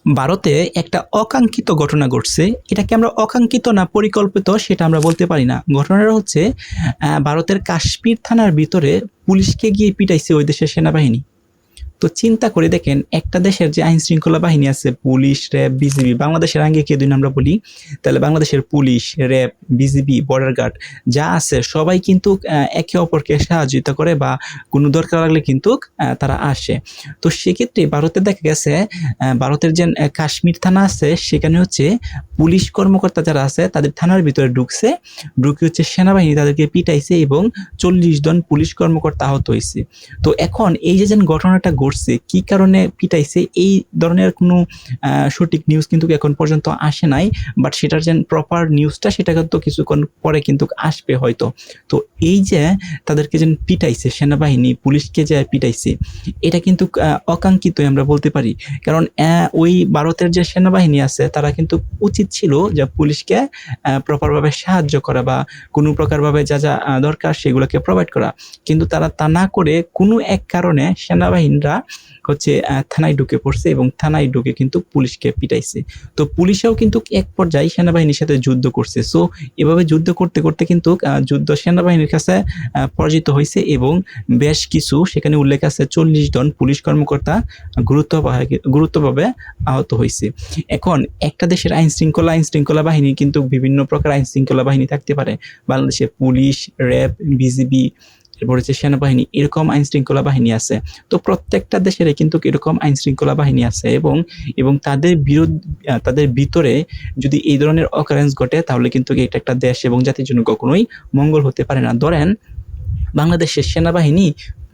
ভারতে একটা অকাঙ্ক্ষিত ঘটনা ঘটছে। এটাকে আমরা অকাঙ্ক্ষিত না পরিকল্পিত সেটা আমরা বলতে পারি না। ঘটনাটা হচ্ছে ভারতের কাশ্মীর থানার ভিতরে পুলিশকে গিয়ে পিটাইছে ওই দেশের সেনাবাহিনী। তো চিন্তা করে দেখেন, একটা দেশের যে আইন শৃঙ্খলা বাহিনী আছে, পুলিশ, র্যাব, বিজিবি, বাংলাদেশের আঙ্গিকে যদি আমরা বলি, তাহলে বাংলাদেশের police, RAB, BGB, border guard যা আছে সবাই কিন্তু একে অপরকে সহযোগিতা করে বা কোনো দরকার লাগলে কিন্তু তারা আসে। তো সেক্ষেত্রে ভারতে দেখা গেছে ভারতের যে কাশ্মীর থানা আছে সেখানে হচ্ছে পুলিশ কর্মকর্তা যারা আছে তাদের থানার ভিতরে ঢুকে হচ্ছে সেনাবাহিনী তাদেরকে পিটাইছে এবং 40 জন পুলিশ কর্মকর্তা আহত হয়েছে। তো এখন এই যে ঘটনাটা ঘটছে, কি কারণে পিটাইছে, এই ধরনের কোনো সঠিক নিউজ কিন্তু এখন পর্যন্ত আসে নাই। বাট সেটার যে প্রপার নিউজটা সেটা কিন্তু কিছুক্ষণ পরে কিন্তু আসবে হয়তো। তো এই যে তাদেরকে যে পিটাইছে সেনাবাহিনী, পুলিশকে যে পিটাইছে, এটা কিন্তু অকাঙ্ক্ষিতই আমরা বলতে পারি। কারণ ওই ভারতের যে সেনাবাহিনী আছে তারা কিন্তু উচিত ছিল যে পুলিশকে প্রপারভাবে সাহায্য করা বা কোনো প্রকারভাবে যা যা দরকার সেগুলোকে প্রোভাইড করা। কিন্তু তারা তা না করে কোনো এক কারণে সেনাবাহিনীরা হচ্ছে থানায় ঢুকে পড়ছে এবং থানায় ঢুকে কিন্তু পুলিশকে পিটাইছে। তো পুলিশও কিন্তু এক পর্যায়ে সেনাবাহিনীর সাথে যুদ্ধ করছে। সো এভাবে যুদ্ধ করতে করতে কিন্তু যুদ্ধ সেনাবাহিনীর কাছে পরাজিত হয়েছে এবং বেশ কিছু সেখানে উল্লেখ আছে 40 জন পুলিশ কর্মকর্তা গুরুত্বভাবে আহত হয়েছে। এখন একটা দেশের আইন শৃঙ্খলা বাহিনী কিন্তু বিভিন্ন প্রকার আইন শৃঙ্খলা বাহিনী থাকতে পারে। বাংলাদেশে পুলিশ, র্যাব, বিজিবি, এরপর হচ্ছে সেনাবাহিনী, এরকম আইন শৃঙ্খলা বাহিনী আছে। তো প্রত্যেকটা দেশের কিন্তু এরকম আইন শৃঙ্খলা বাহিনী আছে এবং তাদের ভিতরে যদি এই ধরনের অকারেন্স ঘটে তাহলে কিন্তু এটা একটা দেশ এবং জাতির জন্য কখনোই মঙ্গল হতে পারে না। ধরেন বাংলাদেশের সেনাবাহিনী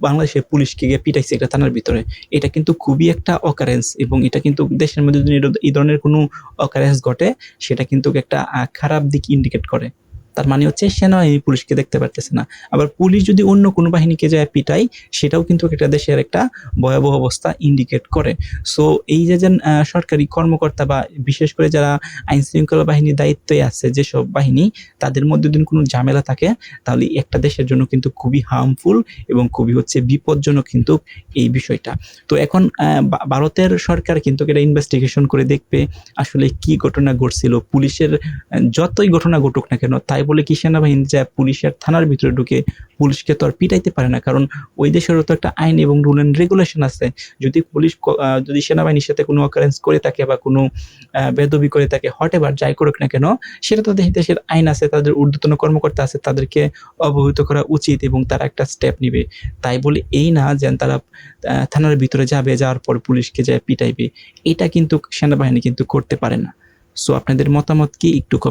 বাংলাদেশের পুলিশকে গিয়ে পিটাইছে একটা থানার ভিতরে, এটা কিন্তু খুবই একটা অকারেন্স এবং এটা কিন্তু দেশের মধ্যে যদি এই ধরনের কোনো অকারেন্স ঘটে সেটা কিন্তু একটা খারাপ দিক ইন্ডিকেট করে। তার মানে হচ্ছে সেনাবাহিনী পুলিশকে দেখতে পারতেছে না। আবার পুলিশ যদি অন্য কোনো বাহিনীকে যায় পিটাই, সেটাও কিন্তু একটা দেশের একটা ভয়াবহ অবস্থা ইন্ডিকেট করে। সো এই যে সরকারি কর্মকর্তা বা বিশেষ করে যারা আইন শৃঙ্খলা বাহিনীর দায়িত্বে আছে যেসব বাহিনী, তাদের মধ্যে যদি কোনো ঝামেলা থাকে তাহলে একটা দেশের জন্য কিন্তু খুবই হার্মফুল এবং খুবই হচ্ছে বিপজ্জনক কিন্তু এই বিষয়টা। তো এখন ভারতের সরকার কিন্তু এটা ইনভেস্টিগেশন করে দেখবে আসলে কি ঘটনা ঘটছিল। পুলিশের যতই ঘটনা ঘটুক না কেন, তাই বলে কি সেনাবাহিনী যে পুলিশের থানার ভিতরে ঢুকে পুলিশকে তো আর পিটাইতে পারে না, কারণ ওই দেশেরও তো একটা আইন এবং রুল এন্ড রেগুলেশন আছে। যদি পুলিশ যদি সেনাবাহিনীর সাথে কোনো অকারেন্স করে থাকে বা কোনো বেদবি করে থাকে, হোয়াটএভার যাই করুক না কেন, সেটা তো দেশের আইন আছে, তাদের ঊর্ধ্বতন কর্মকর্তা আছে, তাদেরকে অবহিত করা উচিত এবং তারা একটা স্টেপ নিবে। তাই বলে এই না যে তারা থানার ভিতরে যাওয়ার পর পুলিশকে যায় পিটাইবে, এটা কিন্তু সেনাবাহিনী কিন্তু করতে পারে না। সো আপনাদের মতামত কি একটু কমেন্ট